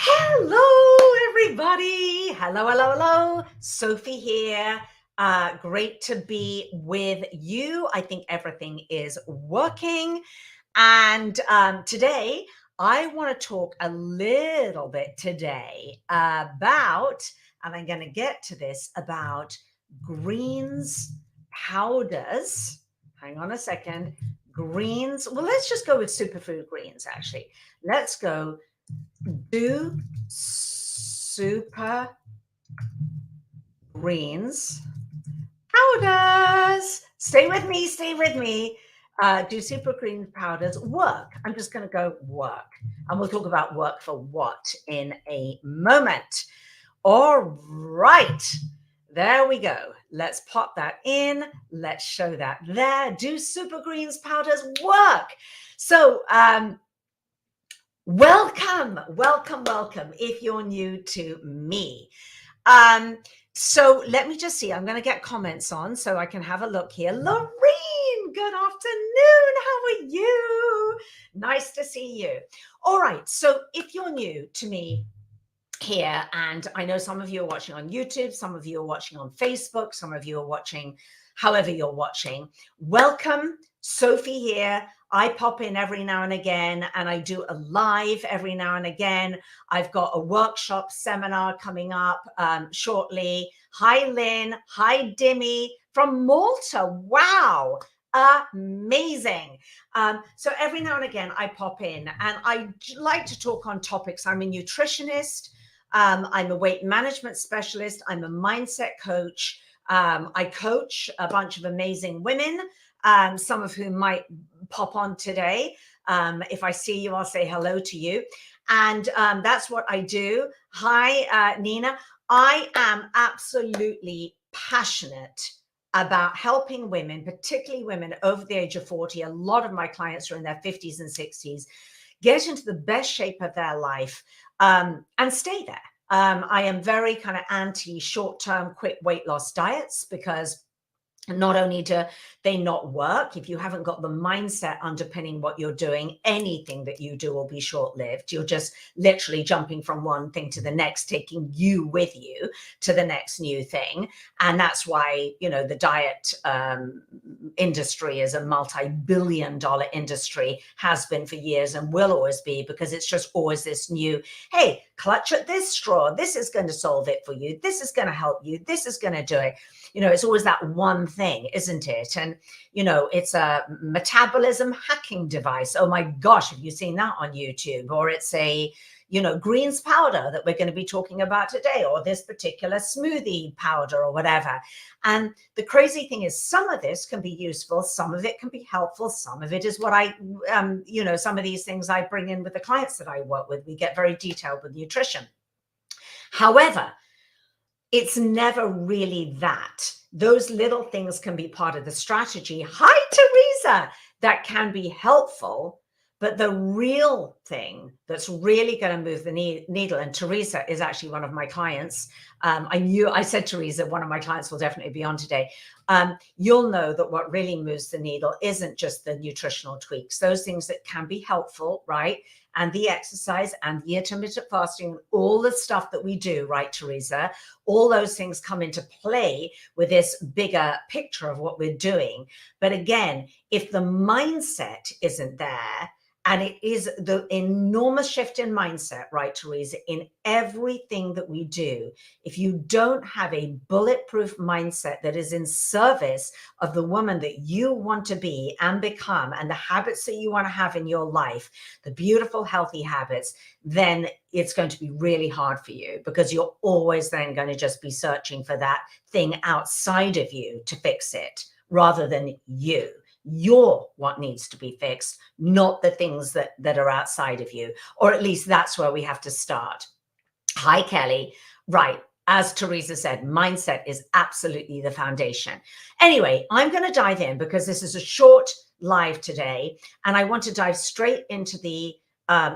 Hello, everybody. Hello, hello, hello. Sophie here. Great to be with you. I think everything is working. And today, I want to talk a little bit today about, and I'm going to get to this, about greens powders. Hang on a second. Greens. Well, let's just go with superfood greens, actually. Let's go do super greens powders. Stay with me, stay with me. Do super green powders work? I'm just going to go work. And we'll talk about work for what in a moment. All right. There we go. Let's pop that in. Let's show that there. Do super greens powders work? So, welcome, welcome, welcome if you're new to me. So let me just see. I'm going to get comments on so I can have a look here. Lorraine, good afternoon. How are you? Nice to see you. All right. So if you're new to me here, and I know some of you are watching on YouTube, some of you are watching on Facebook, some of you are watching however you're watching, welcome. Sophie here. I pop in every now and again, and I do a live every now and again. I've got a workshop seminar coming up shortly. Hi, Lynn. Hi, Dimmy from Malta. Wow. Amazing. So every now and again, I pop in, and I like to talk on topics. I'm a nutritionist. I'm a weight management specialist. I'm a mindset coach. I coach a bunch of amazing women, some of whom might pop on today. If I see you, I'll say hello to you. And that's what I do. Hi, Nina. I am absolutely passionate about helping women, particularly women over the age of 40. A lot of my clients are in their 50s and 60s, get into the best shape of their life and stay there. I am very kind of anti short-term quick weight loss diets because not only do they not work, if you haven't got the mindset underpinning what you're doing, anything that you do will be short-lived. You're just literally jumping from one thing to the next, taking you with you to the next new thing. And that's why, you know, the diet industry is a multi-billion-dollar industry, has been for years and will always be, because it's just always this new, hey, clutch at this straw. This is going to solve it for you. This is going to help you. This is going to do it. You know, it's always that one thing, isn't it? And, you know, it's a metabolism hacking device. Oh my gosh, have you seen that on YouTube? Or it's a, you know, greens powder that we're going to be talking about today, or this particular smoothie powder or whatever. And the crazy thing is, some of this can be useful, some of it can be helpful, some of it is what I, you know, some of these things I bring in with the clients that I work with. We get very detailed with nutrition. However, it's never really that. Those little things can be part of the strategy. Hi, Teresa. That can be helpful. But the real thing that's really going to move the needle, and Teresa is actually one of my clients. I said, Teresa, one of my clients will definitely be on today. You'll know that what really moves the needle isn't just the nutritional tweaks, those things that can be helpful, right? And the exercise and the intermittent fasting, all the stuff that we do, right, Teresa? All those things come into play with this bigger picture of what we're doing. But again, if the mindset isn't there, and it is the enormous shift in mindset, right, Teresa, in everything that we do. If you don't have a bulletproof mindset that is in service of the woman that you want to be and become, and the habits that you want to have in your life, the beautiful, healthy habits, then it's going to be really hard for you, because you're always then going to just be searching for that thing outside of you to fix it, rather than you. You're what needs to be fixed, not the things that are outside of you. Or at least that's where we have to start. Hi, Kelly. Right. As Teresa said, mindset is absolutely the foundation. Anyway, I'm going to dive in because this is a short live today, and I want to dive straight into the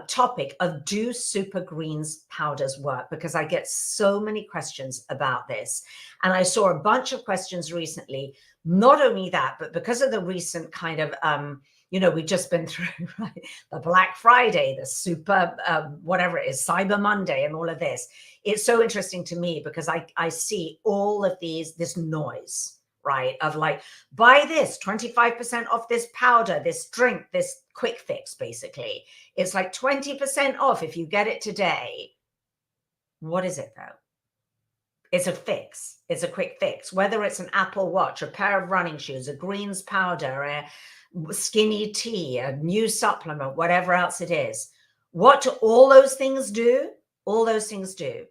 topic of, do super greens powders work? Because I get so many questions about this. And I saw a bunch of questions recently. Not only that, but because of the recent kind of we've just been through, right, the Black Friday, the super, whatever it is, Cyber Monday, and all of this. It's so interesting to me because I see all of this noise, right? Of like, buy this 25% off this powder, this drink, this quick fix, basically. It's like 20% off if you get it today. What is it though? It's a fix. It's a quick fix. Whether it's an Apple Watch, a pair of running shoes, a greens powder, a skinny tea, a new supplement, whatever else it is. What do all those things do? All those things do.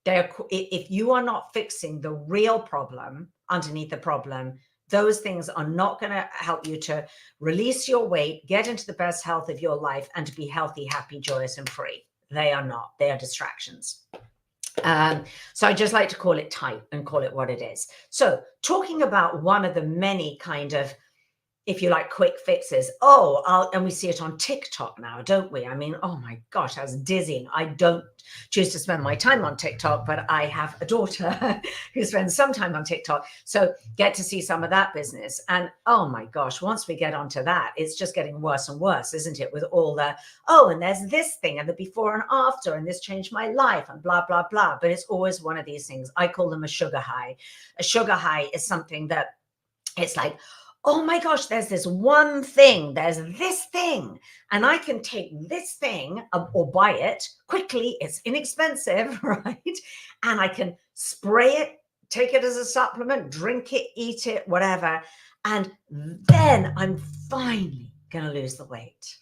If you are not fixing the real problem underneath the problem, those things are not going to help you to release your weight, get into the best health of your life, and to be healthy, happy, joyous, and free. They are not. They are distractions. So I just like to call it tight and call it what it is. So talking about one of the many kind of, if you like, quick fixes. And we see it on TikTok now, don't we? I mean, oh my gosh, that's dizzying. I don't choose to spend my time on TikTok, but I have a daughter who spends some time on TikTok. So get to see some of that business. And oh my gosh, once we get onto that, it's just getting worse and worse, isn't it? With all the, and there's this thing and the before and after, and this changed my life and blah, blah, blah. But it's always one of these things. I call them a sugar high. A sugar high is something that it's like, oh my gosh, there's this one thing, there's this thing, and I can take this thing or buy it quickly. It's inexpensive, right? And I can spray it, take it as a supplement, drink it, eat it, whatever. And then I'm finally going to lose the weight.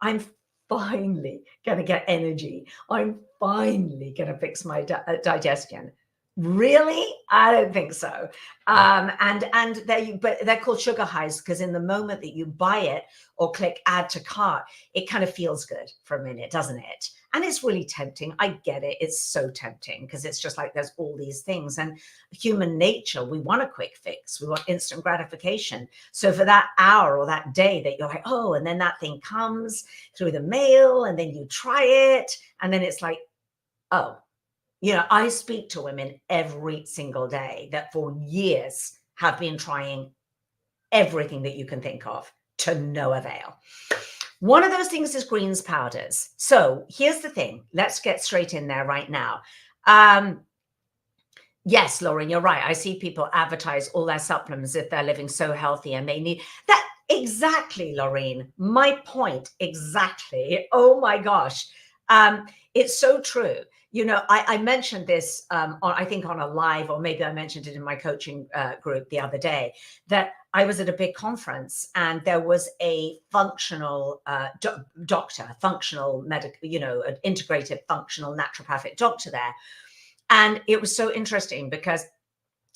I'm finally going to get energy. I'm finally going to fix my digestion. Really? I don't think so. But they're called sugar highs because in the moment that you buy it or click add to cart, it kind of feels good for a minute, doesn't it? And it's really tempting. I get it. It's so tempting because it's just like there's all these things, and human nature, we want a quick fix. We want instant gratification. So for that hour or that day that you're like, and then that thing comes through the mail and then you try it and then it's like, I speak to women every single day that for years have been trying everything that you can think of to no avail. One of those things is greens powders. So here's the thing. Let's get straight in there right now. Yes, Lauren, you're right. I see people advertise all their supplements if they're living so healthy and they need that. Exactly, Lauren. My point. Exactly. Oh my gosh. It's so true. I mentioned this, I think on a live, or maybe I mentioned it in my coaching group the other day, that I was at a big conference and there was a functional doctor, functional medical, an integrated functional naturopathic doctor there. And it was so interesting because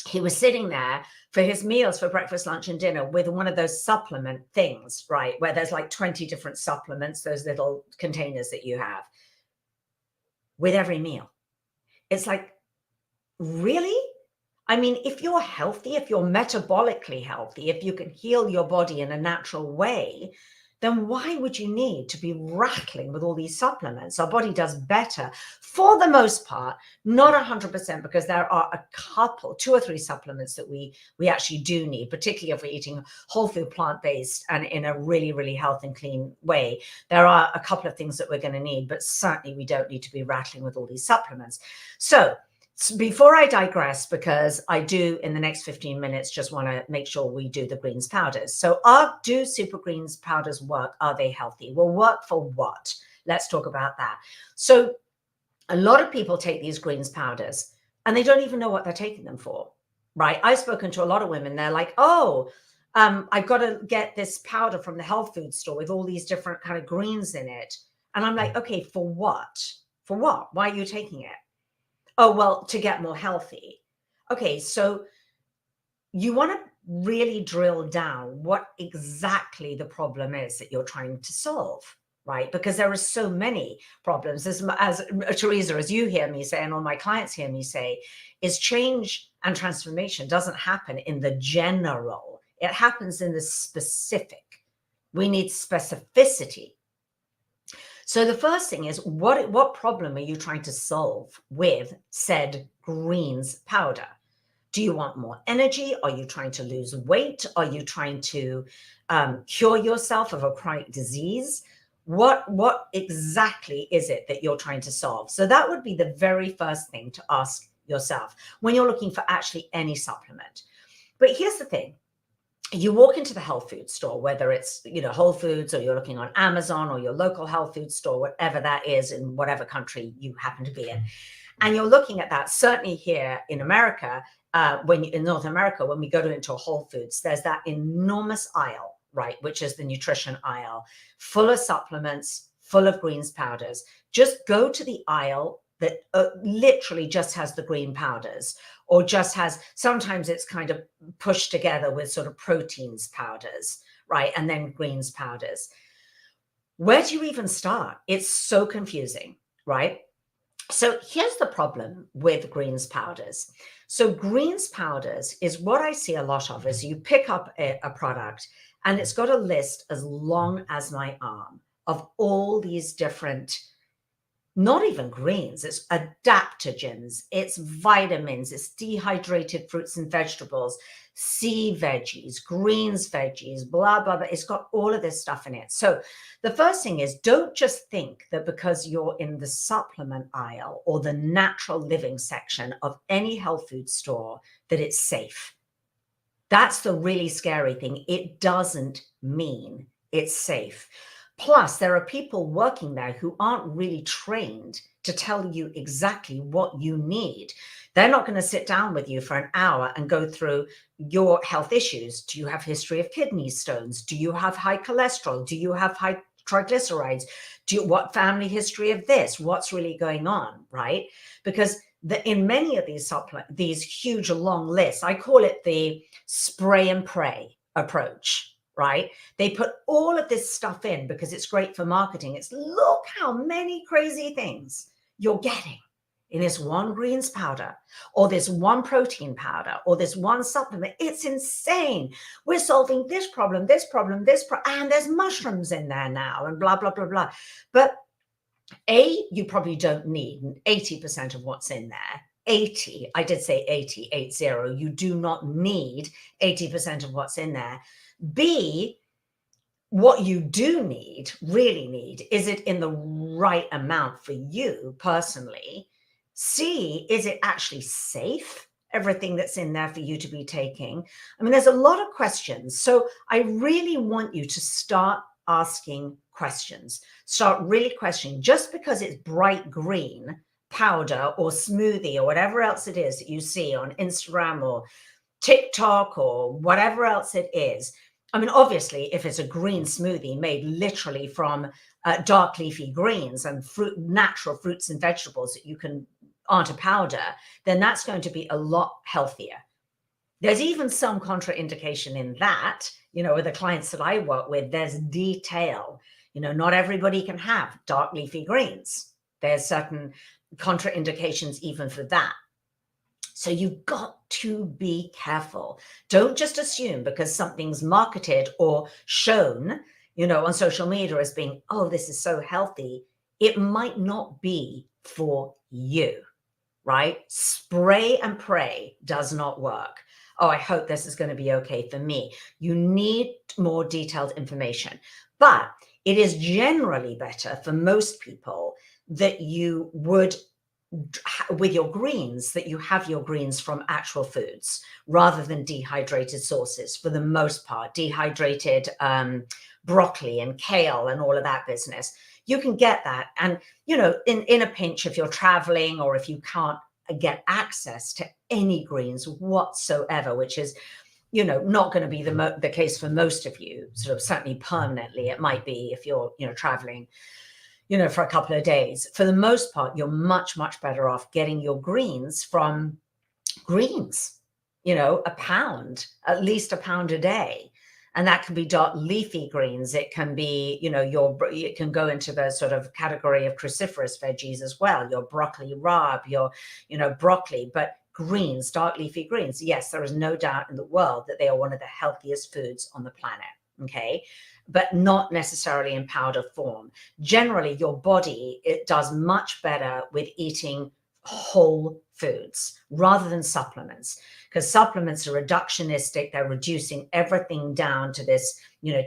he was sitting there for his meals for breakfast, lunch, and dinner with one of those supplement things, right? Where there's like 20 different supplements, those little containers that you have. With every meal. It's like, really? I mean, if you're healthy, if you're metabolically healthy, if you can heal your body in a natural way, then why would you need to be rattling with all these supplements? Our body does better for the most part, not 100%, because there are a couple, 2 or 3 supplements that we actually do need, particularly if we're eating whole food, plant-based, and in a really, really healthy and clean way. There are a couple of things that we're going to need, but certainly we don't need to be rattling with all these supplements. So before I digress, because I do in the next 15 minutes just want to make sure we do the greens powders. So do super greens powders work? Are they healthy? Well, work for what? Let's talk about that. So a lot of people take these greens powders and they don't even know what they're taking them for, right? I've spoken to a lot of women. They're like, I've got to get this powder from the health food store with all these different kind of greens in it. And I'm like, okay, for what? For what? Why are you taking it? Oh, well, to get more healthy. Okay, so you want to really drill down what exactly the problem is that you're trying to solve, right? Because there are so many problems. As Teresa, as you hear me say, and all my clients hear me say, is change and transformation doesn't happen in the general. It happens in the specific. We need specificity. So the first thing is, what problem are you trying to solve with said greens powder? Do you want more energy? Are you trying to lose weight? Are you trying to cure yourself of a chronic disease? What exactly is it that you're trying to solve? So that would be the very first thing to ask yourself when you're looking for actually any supplement. But here's the thing. You walk into the health food store, whether it's, Whole Foods, or you're looking on Amazon, or your local health food store, whatever that is in whatever country you happen to be in. And you're looking at that. Certainly here in America, in North America, when we go into a Whole Foods, there's that enormous aisle, right, which is the nutrition aisle, full of supplements, full of greens powders. Just go to the aisle that literally just has the green powders, or just has, sometimes it's kind of pushed together with sort of proteins powders, right, and then greens powders. Where do you even start? It's so confusing, right? So here's the problem with greens powders. So greens powders is what I see a lot of, is you pick up a product and it's got a list as long as my arm of all these different, not even greens, it's adaptogens, it's vitamins, it's dehydrated fruits and vegetables, sea veggies, greens veggies, blah, blah, blah. It's got all of this stuff in it. So the first thing is, don't just think that because you're in the supplement aisle or the natural living section of any health food store that it's safe. That's the really scary thing. It doesn't mean it's safe. Plus, there are people working there who aren't really trained to tell you exactly what you need. They're not going to sit down with you for an hour and go through your health issues. Do you have history of kidney stones? Do you have high cholesterol? Do you have high triglycerides? What family history of this? What's really going on, right? Because in many of these supplements, these huge long lists, I call it the spray and pray approach, right? They put all of this stuff in because it's great for marketing. It's, look how many crazy things you're getting in this one greens powder, or this one protein powder, or this one supplement. It's insane. We're solving this problem, and there's mushrooms in there now, and blah, blah, blah, blah. But you probably don't need 80% of what's in there. 80, I did say 80, you do not need 80% of what's in there. B, what you do really need, is it in the right amount for you personally? C, is it actually safe? Everything that's in there for you to be taking. I mean, there's a lot of questions. So I really want you to start asking questions. Start really questioning. Just because it's bright green powder or smoothie or whatever else it is that you see on Instagram or TikTok or whatever else it is. I mean, obviously, if it's a green smoothie made literally from dark leafy greens and natural fruits and vegetables that aren't a powder, then that's going to be a lot healthier. There's even some contraindication in that, with the clients that I work with, there's detail. Not everybody can have dark leafy greens. There's certain contraindications even for that. So you've got to be careful. Don't just assume because something's marketed or shown, on social media as being, oh, this is so healthy. It might not be for you, right? Spray and pray does not work. Oh, I hope this is going to be okay for me. You need more detailed information. But it is generally better for most people that you would, with your greens, that you have your greens from actual foods rather than dehydrated sources. For the most part, dehydrated broccoli and kale and all of that business, you can get that. And, in a pinch, if you're traveling or if you can't get access to any greens whatsoever, which is, not going to be the case for most of you, sort of certainly permanently. It might be if you're, traveling, for a couple of days. For the most part, you're much, much better off getting your greens from greens, a pound, at least a pound a day. And that can be dark leafy greens. It can be, it can go into the sort of category of cruciferous veggies as well. Your broccoli rabe, your, broccoli, but greens, dark leafy greens. Yes, there is no doubt in the world that they are one of the healthiest foods on the planet. Okay. But not necessarily in powder form. Generally, your body, it does much better with eating whole foods rather than supplements, because supplements are reductionistic. They're reducing everything down to this,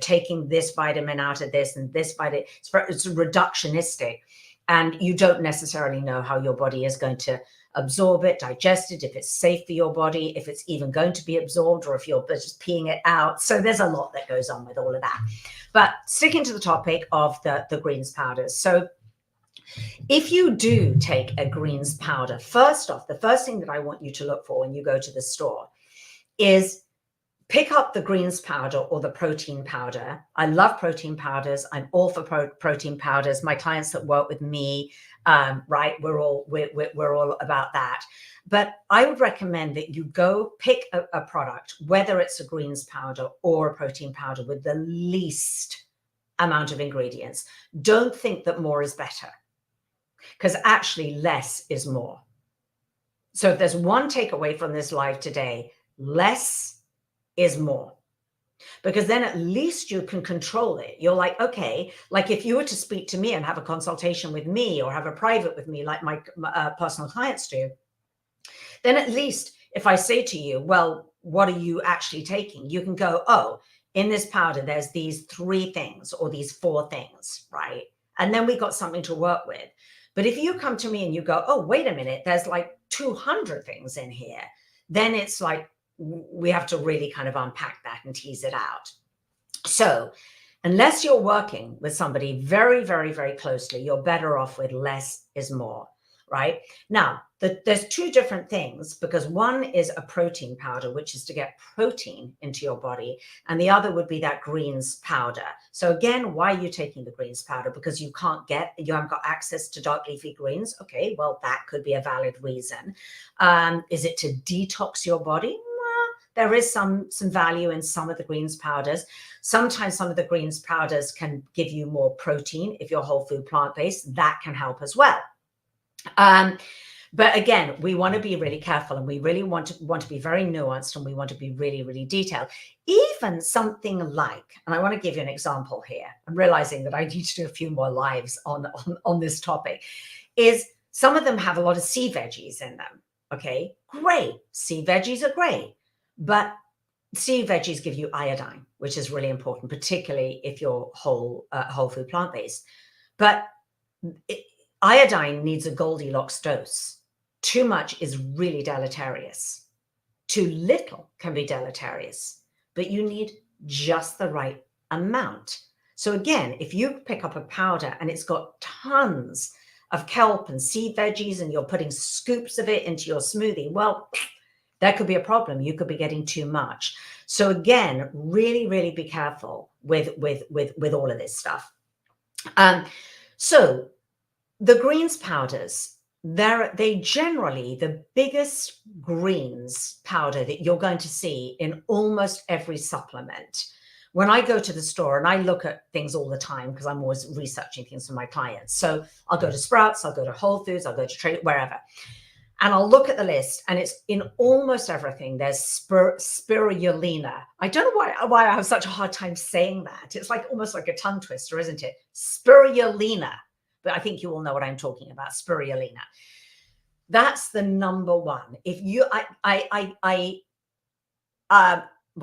taking this vitamin out of this and this vitamin. It's reductionistic, and you don't necessarily know how your body is going to absorb it, digest it, if it's safe for your body, if it's even going to be absorbed, or if you're just peeing it out. So there's a lot that goes on with all of that. But sticking to the topic of the greens powders. So if you do take a greens powder, first off, the first thing that I want you to look for when you go to the store is pick up the greens powder or the protein powder. I love protein powders. I'm all for protein powders. My clients that work with me, right, we're all about that. But I would recommend that you go pick a product, whether it's a greens powder or a protein powder, with the least amount of ingredients. Don't think that more is better, because actually less is more. So if there's one takeaway from this live today, less is more, because then at least you can control it. You're like, okay, like if you were to speak to me and have a consultation with me or have a private with me, like my personal clients do, then at least if I say to you, well, what are you actually taking? You can go, oh, in this powder, there's these 3 things or these 4 things, right? And then we got something to work with. But if you come to me and you go, oh, wait a minute, there's like 200 things in here, then it's like, we have to really kind of unpack that and tease it out. So unless you're working with somebody very, very, very closely, you're better off with less is more, right? Now, there's 2 different things, because one is a protein powder, which is to get protein into your body, and the other would be that greens powder. So again, why are you taking the greens powder? Because you haven't got access to dark leafy greens. Okay, well, that could be a valid reason. Is it to detox your body? There is some value in some of the greens powders. Sometimes some of the greens powders can give you more protein if you're whole food plant-based. That can help as well. But again, we want to be really careful, and we really want to be very nuanced, and we want to be really, really detailed. Even something like, and I want to give you an example here. I'm realizing that I need to do a few more lives on this topic, is some of them have a lot of sea veggies in them. Okay, great. Sea veggies are great. But sea veggies give you iodine, which is really important, particularly if you're whole food plant-based. But iodine needs a Goldilocks dose. Too much is really deleterious. Too little can be deleterious, but you need just the right amount. So again, if you pick up a powder and it's got tons of kelp and sea veggies and you're putting scoops of it into your smoothie, well, that could be a problem. You could be getting too much. So again, really, really be careful with all of this stuff. So the greens powders, they generally, the biggest greens powder that you're going to see in almost every supplement. When I go to the store, and I look at things all the time because I'm always researching things for my clients. So I'll go to Sprouts, I'll go to Whole Foods, I'll go to Trade, wherever. And I'll look at the list, and it's in almost everything. There's spirulina. I don't know why I have such a hard time saying that. It's like almost like a tongue twister, isn't it? Spirulina. But I think you all know what I'm talking about, spirulina. That's the number one. If you, what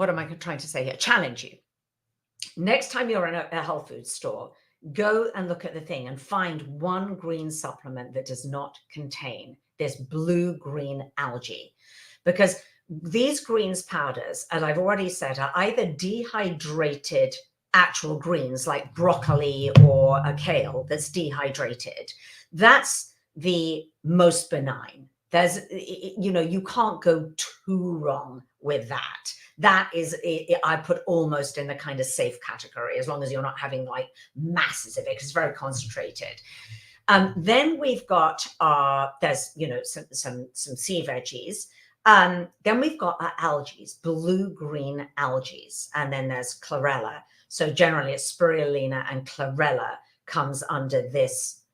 am I trying to say here? Challenge you. Next time you're in a health food store, go and look at the thing and find one green supplement that does not contain this blue-green algae, because these greens powders, as I've already said, are either dehydrated actual greens like broccoli or a kale that's dehydrated. That's the most benign. There's, you can't go too wrong with that. That is, I put almost in the kind of safe category, as long as you're not having like masses of it, because it's very concentrated. Then we've got there's some sea veggies. Then we've got algae, blue-green algae, and then there's chlorella. So generally, it's spirulina and chlorella comes under this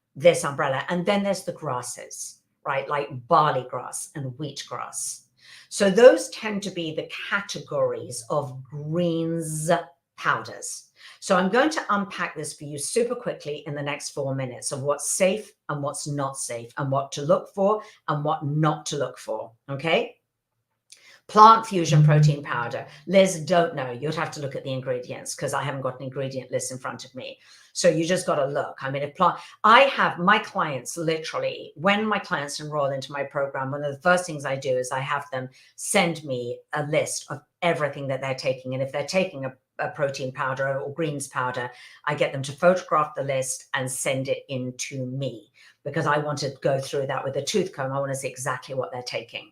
umbrella. And then there's the grasses, right, like barley grass and wheatgrass. So those tend to be the categories of greens powders. So I'm going to unpack this for you super quickly in the next 4 minutes of what's safe and what's not safe and what to look for and what not to look for. Okay. Plant fusion protein powder. Liz, don't know. You'd have to look at the ingredients because I haven't got an ingredient list in front of me. So you just got to look. I mean, I have my clients literally, when my clients enroll into my program, one of the first things I do is I have them send me a list of everything that they're taking. And if they're taking a protein powder or greens powder, I get them to photograph the list and send it in to me because I want to go through that with a tooth comb. I want to see exactly what they're taking.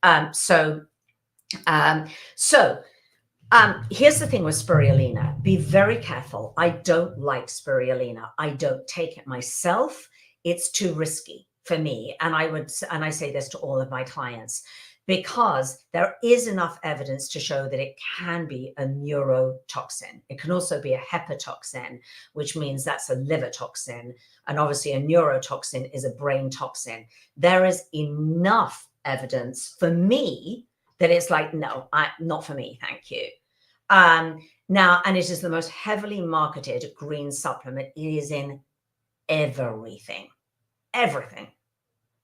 Here's the thing with spirulina. Be very careful. I don't like spirulina. I don't take it myself. It's too risky for me. And I say this to all of my clients because there is enough evidence to show that it can be a neurotoxin. It can also be a hepatotoxin, which means that's a liver toxin. And obviously a neurotoxin is a brain toxin. There is enough evidence for me that it's like, no, not for me, thank you. Now, and it is the most heavily marketed green supplement. It is in everything.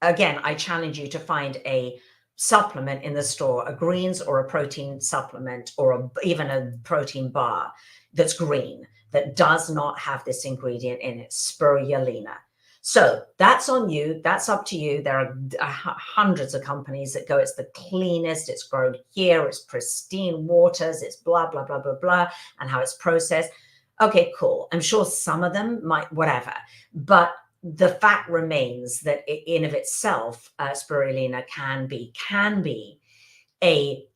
Again, I challenge you to find a supplement in the store, a greens or a protein supplement or even a protein bar that's green, that does not have this ingredient in it, spirulina. So that's on you. That's up to you. There are hundreds of companies that go, it's the cleanest, it's grown here, it's pristine waters, it's blah, blah, blah, blah, blah, and how it's processed. Okay, cool. I'm sure some of them might, whatever. But the fact remains that in of itself, spirulina can be a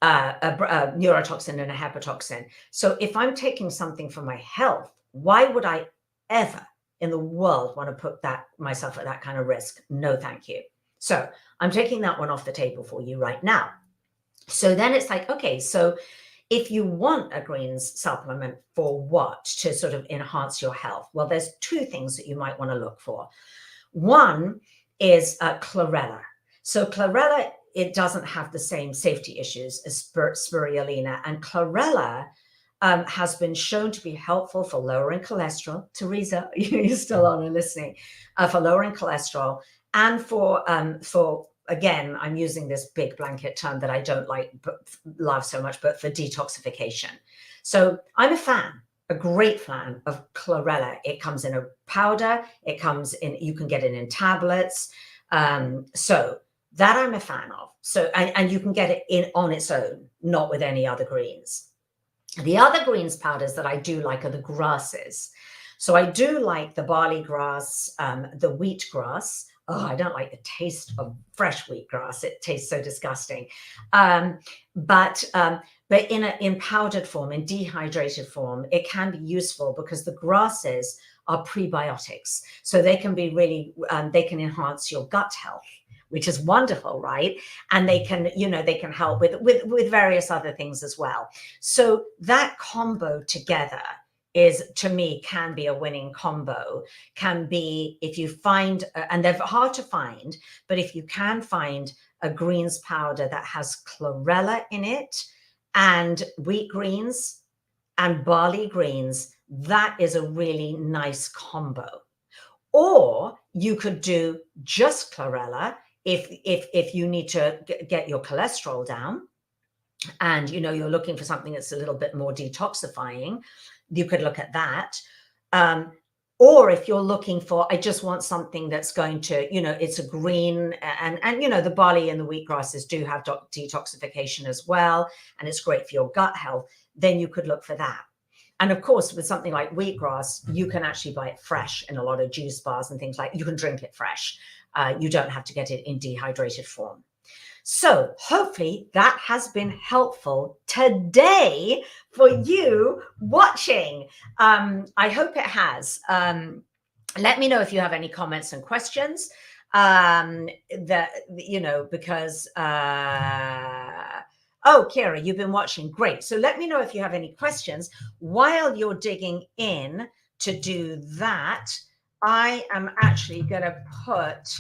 neurotoxin and a hepatotoxin. So if I'm taking something for my health, why would I ever in the world want to put myself at that kind of risk? No, thank you. So I'm taking that one off the table for you right now. So then it's like, okay, so if you want a greens supplement for what? To sort of enhance your health? Well, there's two things that you might want to look for. One is chlorella. So chlorella, it doesn't have the same safety issues as spirulina. And chlorella has been shown to be helpful for lowering cholesterol. Teresa, you're still on and listening. For lowering cholesterol and for again, I'm using this big blanket term that I don't love so much, but for detoxification. So I'm a great fan of chlorella. It comes in a powder. It comes in, you can get it in tablets. So that I'm a fan of. So, and you can get it on its own, not with any other greens. The other greens powders that I do like are the grasses. So I do like the barley grass, the wheat grass. Oh, I don't like the taste of fresh wheatgrass. It tastes so disgusting. But in powdered form, in dehydrated form, it can be useful because the grasses are prebiotics. So they can be really, they can enhance your gut health, which is wonderful, right? And they can, they can help with various other things as well. So that combo together is, to me, can be a winning combo. Can be, if you find, and they're hard to find, but if you can find a greens powder that has chlorella in it and wheat greens and barley greens, that is a really nice combo. Or you could do just chlorella if you need to get your cholesterol down and you're looking for something that's a little bit more detoxifying, you could look at that. Or if you're looking for, I just want something that's going to, it's a green, and the barley and the wheatgrasses do have detoxification as well, and it's great for your gut health, then you could look for that. And of course, with something like wheatgrass, you can actually buy it fresh in a lot of juice bars and things like, you can drink it fresh. You don't have to get it in dehydrated form. So hopefully that has been helpful today for you watching. I hope it has. Let me know if you have any comments and questions. Because oh, Kira, you've been watching. Great. So let me know if you have any questions. While you're digging in to do that, I am actually going to put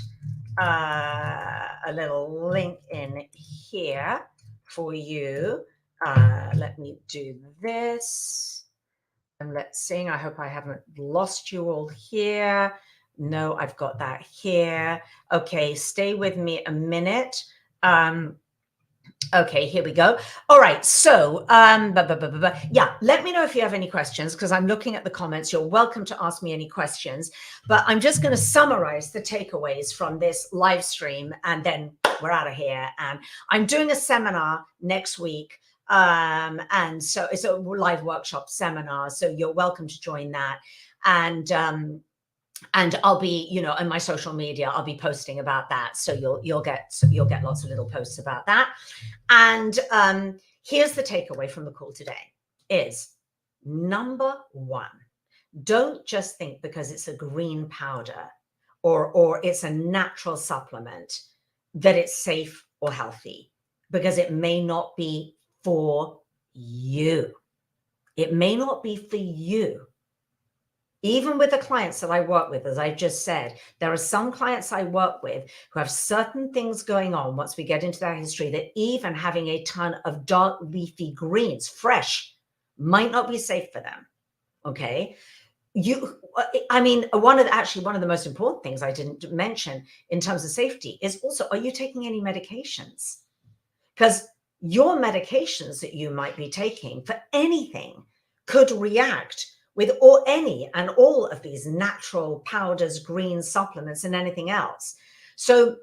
a little link in here for you. Let me do this. let's see. I hope I haven't lost you all here. No, I've got that here. Okay, stay with me a minute. Okay, here we go. All right, so yeah, let me know if you have any questions, because I'm looking at the comments. You're welcome to ask me any questions, but I'm just going to summarize the takeaways from this live stream, and then we're out of here. And I'm doing a seminar next week, and so it's a live workshop seminar, so you're welcome to join that. And I'll be, in my social media, I'll be posting about that. So you'll get lots of little posts about that. And here's the takeaway from the call today is, number one, don't just think because it's a green powder or it's a natural supplement that it's safe or healthy, because it may not be for you. It may not be for you. Even with the clients that I work with, as I just said, there are some clients I work with who have certain things going on once we get into their history, that even having a ton of dark leafy greens, fresh, might not be safe for them. Okay. One of the most important things I didn't mention in terms of safety is also, are you taking any medications? Because your medications that you might be taking for anything could react with any and all of these natural powders, green supplements, and anything else. So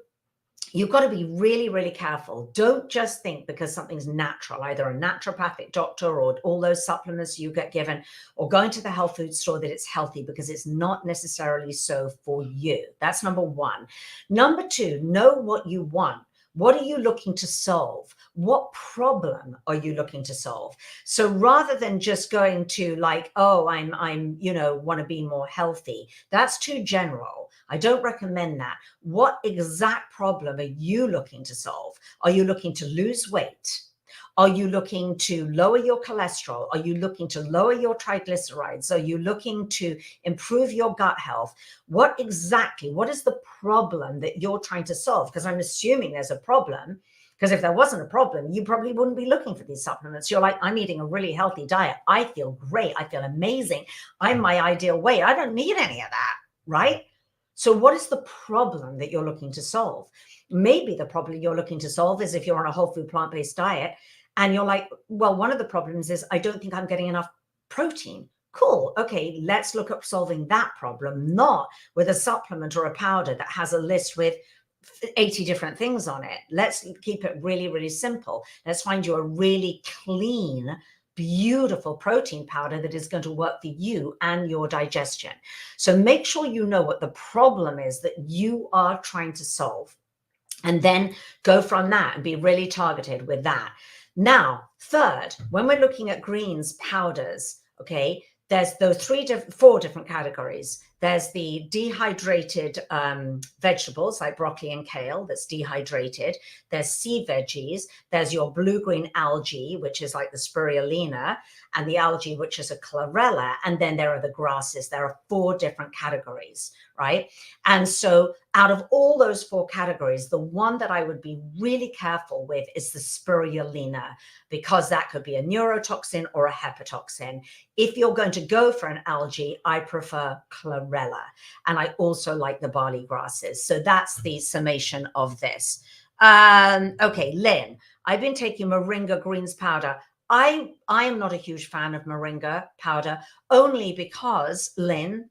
you've got to be really, really careful. Don't just think because something's natural, either a naturopathic doctor or all those supplements you get given, or going to the health food store, that it's healthy, because it's not necessarily so for you. That's number one. Number two, know what you want. What are you looking to solve? What problem are you looking to solve? So rather than just going to like, oh, I'm want to be more healthy, that's too general. I don't recommend that. What exact problem are you looking to solve? Are you looking to lose weight? Are you looking to lower your cholesterol? Are you looking to lower your triglycerides? Are you looking to improve your gut health? What is the problem that you're trying to solve? Because I'm assuming there's a problem, because if there wasn't a problem, you probably wouldn't be looking for these supplements. You're like, I'm eating a really healthy diet. I feel great. I feel amazing. I'm my ideal weight. I don't need any of that, right? So what is the problem that you're looking to solve? Maybe the problem you're looking to solve is if you're on a whole food plant-based diet, and you're like, well, one of the problems is I don't think I'm getting enough protein. Cool. Okay, let's look at solving that problem, not with a supplement or a powder that has a list with 80 different things on it. Let's keep it really, really simple. Let's find you a really clean, beautiful protein powder that is going to work for you and your digestion. So make sure you know what the problem is that you are trying to solve, and then go from that and be really targeted with that. Now, third, when we're looking at greens powders, okay, there's those four different categories. There's the dehydrated vegetables like broccoli and kale that's dehydrated. There's sea veggies. There's your blue-green algae, which is like the spirulina, and the algae, which is a chlorella. And then there are the grasses. There are four different categories, right? And so out of all those four categories, the one that I would be really careful with is the spirulina, because that could be a neurotoxin or a hepatotoxin. If you're going to go for an algae, I prefer chlorella. And I also like the barley grasses. So that's the summation of this. Okay, Lynn, I've been taking moringa greens powder. I am not a huge fan of moringa powder, only because, Lynn,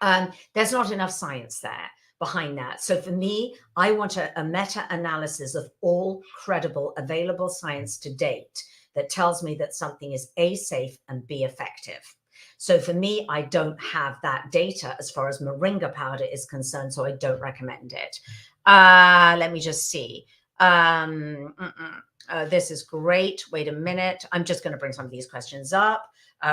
there's not enough science there behind that. So for me, I want a meta-analysis of all credible available science to date that tells me that something is A, safe, and B, effective. So for me, I don't have that data as far as moringa powder is concerned, so I don't recommend it. Let me just see. This is great. Wait a minute. I'm just going to bring some of these questions up.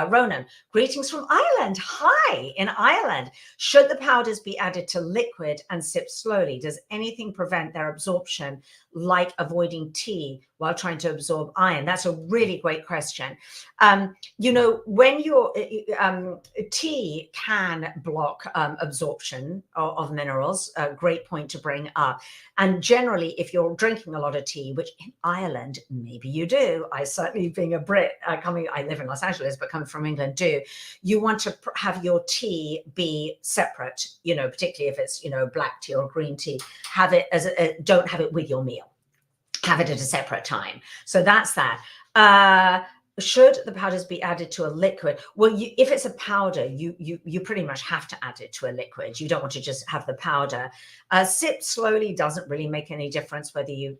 Ronan, greetings from Ireland. Hi, in Ireland. Should the powders be added to liquid and sipped slowly? Does anything prevent their absorption, like avoiding tea while trying to absorb iron? That's a really great question. When your tea can block absorption of minerals, a great point to bring up. And generally, if you're drinking a lot of tea, which in Ireland, maybe you do, I certainly, being a Brit, I live in Los Angeles, but coming from England, do, you want to have your tea be separate, particularly if it's, black tea or green tea. Have it don't have it with your meal. Have it at a separate time. So that's that. Should the powders be added to a liquid? Well, if it's a powder, you pretty much have to add it to a liquid. You don't want to just have the powder. Sip slowly doesn't really make any difference whether you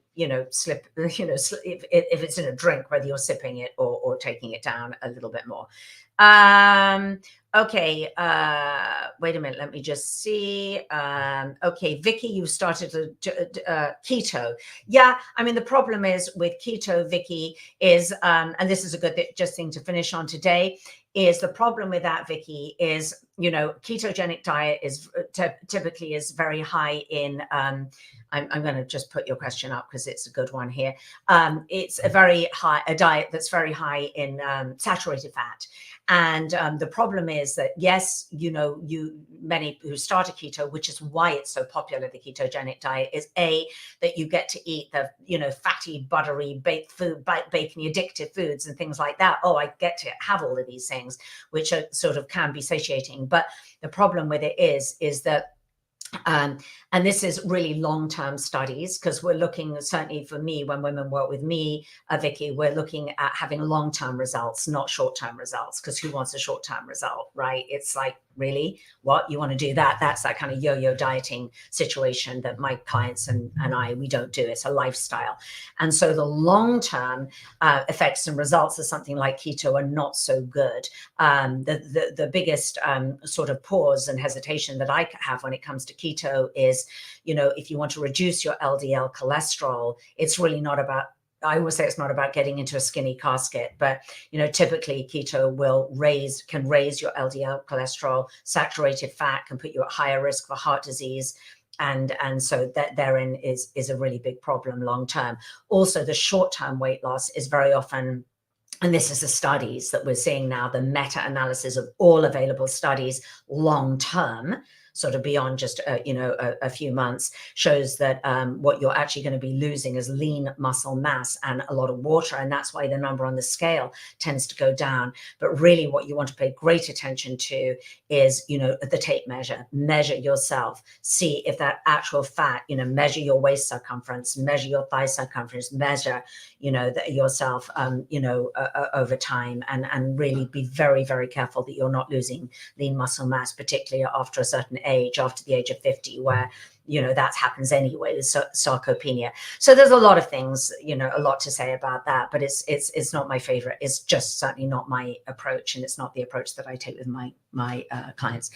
slip, if it's in a drink, whether you're sipping it or taking it down a little bit more. Okay, wait a minute, let me just see. Okay, Vicky, you started keto. Yeah, I mean, the problem is with keto, Vicky, is, and this is a good thing to finish on today, is the problem with that, Vicky, is, ketogenic diet is typically is very high in, I'm going to just put your question up because it's a good one here. It's a diet that's very high in saturated fat. And the problem is that, yes, many who start a keto, which is why it's so popular, the ketogenic diet, is that you get to eat the, fatty, buttery, bacony, addictive foods and things like that. Oh, I get to have all of these things, which are sort of can be satiating. But the problem with it is that, and this is really long-term studies, because we're looking, certainly for me, when women work with me, Vicky, we're looking at having long-term results, not short-term results, because who wants a short-term result, right? It's like, really? What? You want to do that? That's that kind of yo-yo dieting situation that my clients and we don't do. It's a lifestyle. And so the long-term effects and results of something like keto are not so good. The biggest sort of pause and hesitation that I have when it comes to keto is, if you want to reduce your LDL cholesterol, it's really not about, I always say it's not about getting into a skinny casket, but, typically keto can raise your LDL cholesterol, saturated fat can put you at higher risk for heart disease. And so that therein is a really big problem long term. Also, the short-term weight loss is very often, and this is the studies that we're seeing now, the meta-analysis of all available studies long term, sort of beyond just a few months, shows that what you're actually going to be losing is lean muscle mass and a lot of water, and that's why the number on the scale tends to go down. But really what you want to pay great attention to is, the tape measure yourself, see if that actual fat, measure your waist circumference, measure your thigh circumference, measure, yourself, over time, and really be very, very careful that you're not losing lean muscle mass, particularly after a certain age, after the age of 50, where that happens anyway, the sarcopenia. So there's a lot of things, a lot to say about that, but it's not my favorite. It's just certainly not my approach, and it's not the approach that I take with my clients.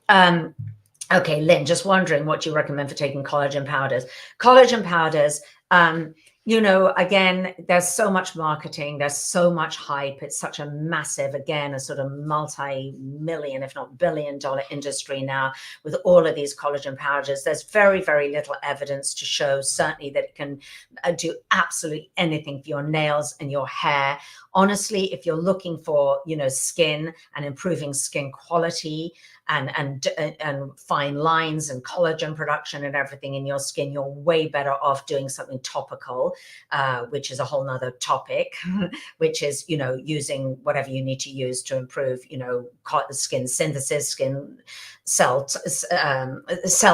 Okay, Lynn, just wondering what you recommend for taking collagen powders. Collagen powders, again, there's so much marketing, there's so much hype. It's such a massive, again, a sort of multi-million, if not billion-dollar industry now with all of these collagen powders. There's very, very little evidence to show, certainly, that it can do absolutely anything for your nails and your hair. Honestly, if you're looking for, skin and improving skin quality and fine lines and collagen production and everything in your skin, you're way better off doing something topical, which is a whole nother topic, which is, using whatever you need to use to improve, skin synthesis, skin cell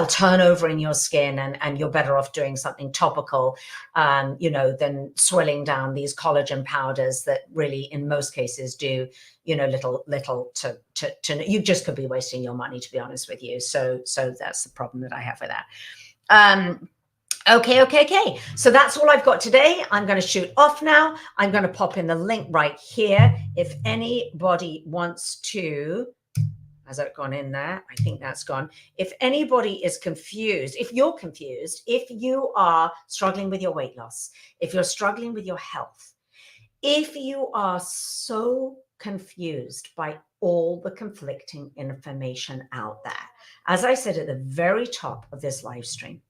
turnover in your skin, and you're better off doing something topical, than swilling down these collagen powders that really, in most cases, do, little to you just could be wasting your money, to be honest with you. So that's the problem that I have with that. Okay. So that's all I've got today. I'm going to shoot off now. I'm going to pop in the link right here. If anybody wants to, has that gone in there? I think that's gone. If anybody is confused, if you're confused, if you are struggling with your weight loss, if you're struggling with your health, if you are so confused by all the conflicting information out there, as I said at the very top of this live stream,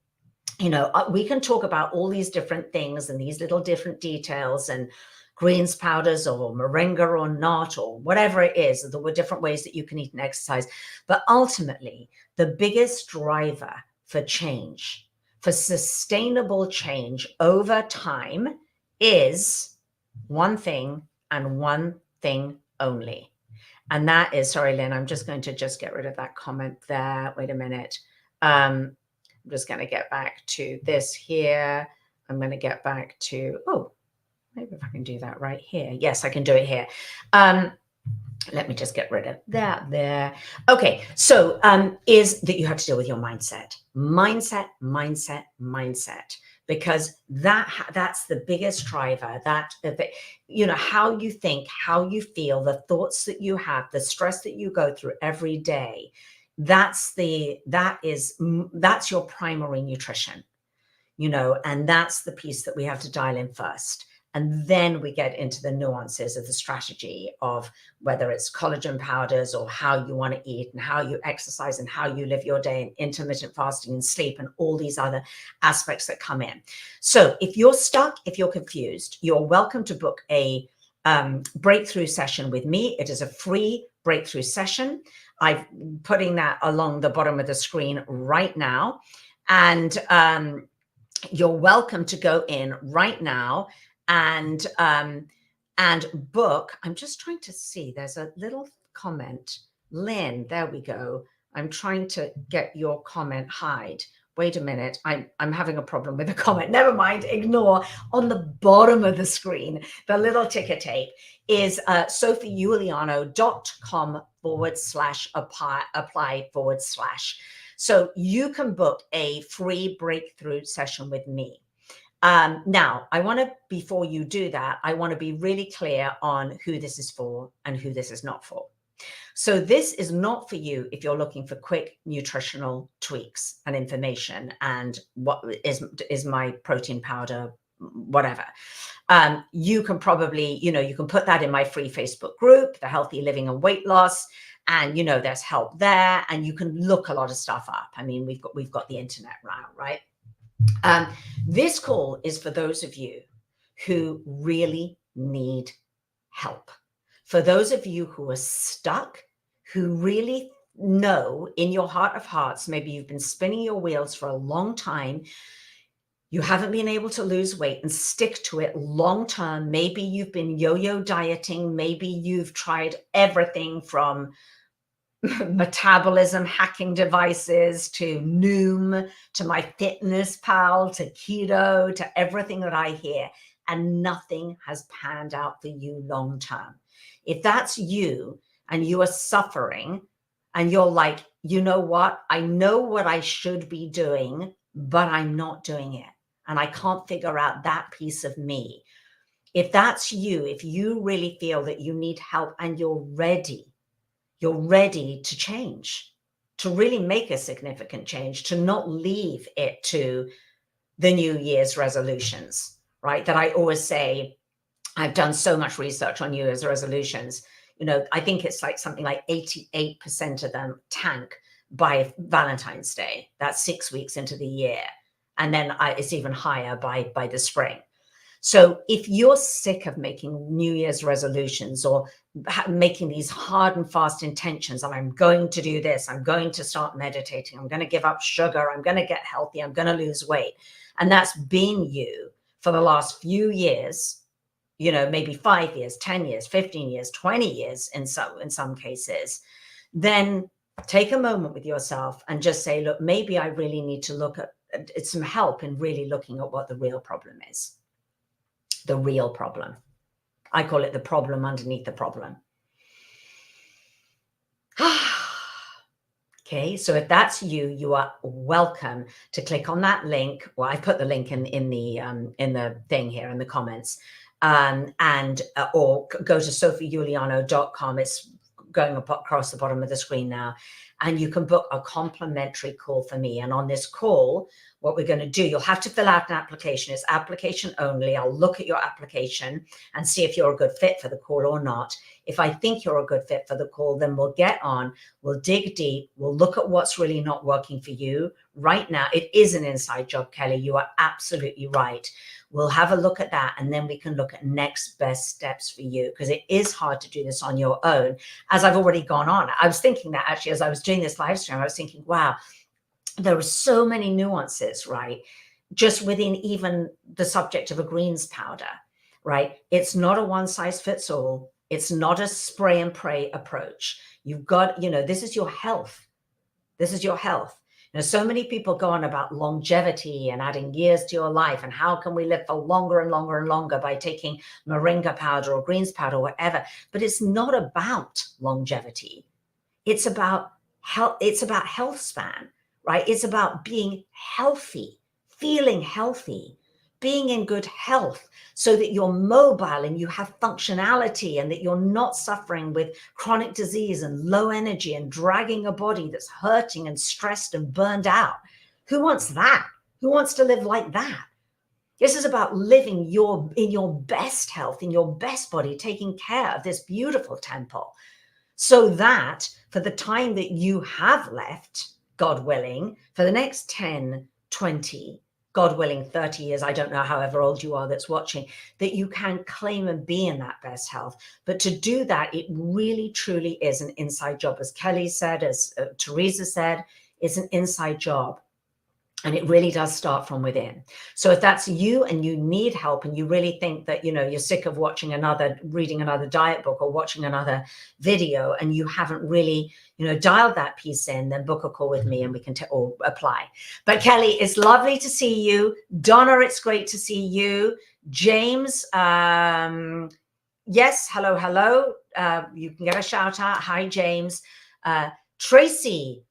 we can talk about all these different things and these little different details and greens powders or moringa or not, or whatever it is. There were different ways that you can eat and exercise. But ultimately, the biggest driver for change, for sustainable change over time, is one thing and one thing only. And that is, sorry, Lynn, I'm just going to get rid of that comment there. Wait a minute. I'm just going to get back to this here. I'm going to get back to, maybe if I can do that right here. Yes, I can do it here. Let me just get rid of that there. Okay, so is that you have to deal with your mindset. Mindset. Because that's the biggest driver, that how you think, how you feel, the thoughts that you have, the stress that you go through every day, that's your primary nutrition, and that's the piece that we have to dial in first. And then we get into the nuances of the strategy of whether it's collagen powders or how you want to eat and how you exercise and how you live your day, and intermittent fasting and sleep and all these other aspects that come in. So if you're stuck, if you're confused, you're welcome to book a breakthrough session with me. It is a free breakthrough session. I'm putting that along the bottom of the screen right now. And you're welcome to go in right now and book. I'm just trying to see, there's a little comment. Lynn, there we go. I'm trying to get your comment hide. Wait a minute, I'm having a problem with the comment. Never mind, ignore. On the bottom of the screen, the little ticker tape is sophieuliano.com/apply/. So you can book a free breakthrough session with me. Now, before you do that, I want to be really clear on who this is for and who this is not for. So this is not for you if you're looking for quick nutritional tweaks and information and what is my protein powder, whatever. You can probably, you can put that in my free Facebook group, the Healthy Living and Weight Loss. And, there's help there, and you can look a lot of stuff up. I mean, we've got the internet now, right? This call is for those of you who really need help. For those of you who are stuck, who really know in your heart of hearts, maybe you've been spinning your wheels for a long time. You haven't been able to lose weight and stick to it long term. Maybe you've been yo-yo dieting. Maybe you've tried everything from metabolism hacking devices to Noom to MyFitnessPal to keto to everything that I hear, and nothing has panned out for you long term. If that's you and you are suffering and you're like, you know what, I know what I should be doing, but I'm not doing it, and I can't figure out that piece of me. If that's you, if you really feel that you need help and you're ready to change, to really make a significant change, to not leave it to the New Year's resolutions, right? That I always say, I've done so much research on New Year's resolutions. I think it's like something like 88% of them tank by Valentine's Day. That's 6 weeks into the year. And then it's even higher by the spring. So if you're sick of making New Year's resolutions or making these hard and fast intentions, and I'm going to do this, I'm going to start meditating, I'm going to give up sugar, I'm going to get healthy, I'm going to lose weight, and that's been you for the last few years, maybe 5 years, 10 years, 15 years, 20 years in some cases, then take a moment with yourself and just say, look, maybe I really need to look at some help in really looking at what the real problem is. The real problem. I call it the problem underneath the problem. Okay, so if that's you, you are welcome to click on that link. Well, I put the link in the thing here in the comments, or go to sophieuliano.com. It's going across the bottom of the screen now, and you can book a complimentary call for me. And on this call, what we're going to do, you'll have to fill out an application. It's application only. I'll look at your application and see if you're a good fit for the call or not. If I think you're a good fit for the call, then we'll get on, we'll dig deep, we'll look at what's really not working for you right now. It is an inside job, Kelly. You are absolutely right. We'll have a look at that, and then we can look at next best steps for you, because it is hard to do this on your own. As I've already gone on, I was thinking that actually as I was doing this live stream, I was thinking, wow, there are so many nuances, right? Just within even the subject of a greens powder, right? It's not a one size fits all. It's not a spray and pray approach. You've got, this is your health. This is your health. So many people go on about longevity and adding years to your life, and how can we live for longer and longer and longer by taking moringa powder or greens powder or whatever. But it's not about longevity. It's about health. It's about health span, right? It's about being healthy, feeling healthy, being in good health, so that you're mobile and you have functionality, and that you're not suffering with chronic disease and low energy and dragging a body that's hurting and stressed and burned out. Who wants that? Who wants to live like that? This is about living in your best health, in your best body, taking care of this beautiful temple, so that for the time that you have left, God willing, for the next 10, 20, God willing, 30 years, I don't know, however old you are that's watching, that you can claim and be in that best health. But to do that, it really, truly is an inside job. As Kelly said, as Teresa said, it's an inside job. And it really does start from within. So if that's you and you need help, and you really think that, you're sick of reading another diet book or watching another video, and you haven't really, dialed that piece in, then book a call with me and we can or apply. But Kelly, it's lovely to see you. Donna, it's great to see you. James, yes, hello. You can get a shout out. Hi, James. Tracy,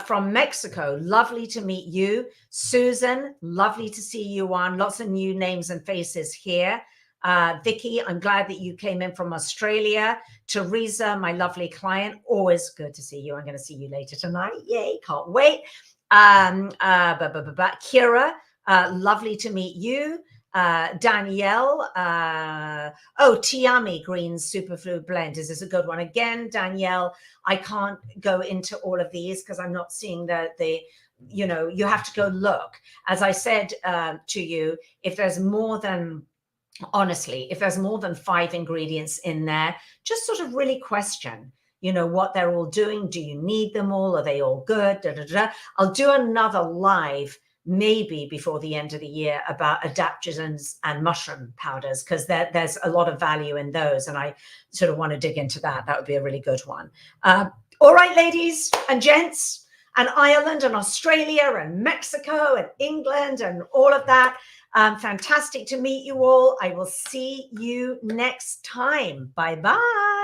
from Mexico, lovely to meet you. Susan, lovely to see you on. Lots of new names and faces here. Vicky, I'm glad that you came in from Australia. Teresa, my lovely client, always good to see you. I'm going to see you later tonight. Yay, can't wait. Kira, lovely to meet you. Danielle, Tiami Green's Superfood Blend. Is this a good one? Again, Danielle, I can't go into all of these because I'm not seeing you have to go look. As I said to you, if there's more than 5 ingredients in there, just sort of really question, what they're all doing. Do you need them all? Are they all good? I'll do another live maybe before the end of the year about adaptogens and mushroom powders, because there's a lot of value in those, and I sort of want to dig into that. That would be a really good one. All right, ladies and gents, and Ireland and Australia and Mexico and England and all of that. Fantastic to meet you all. I will see you next time. Bye-bye.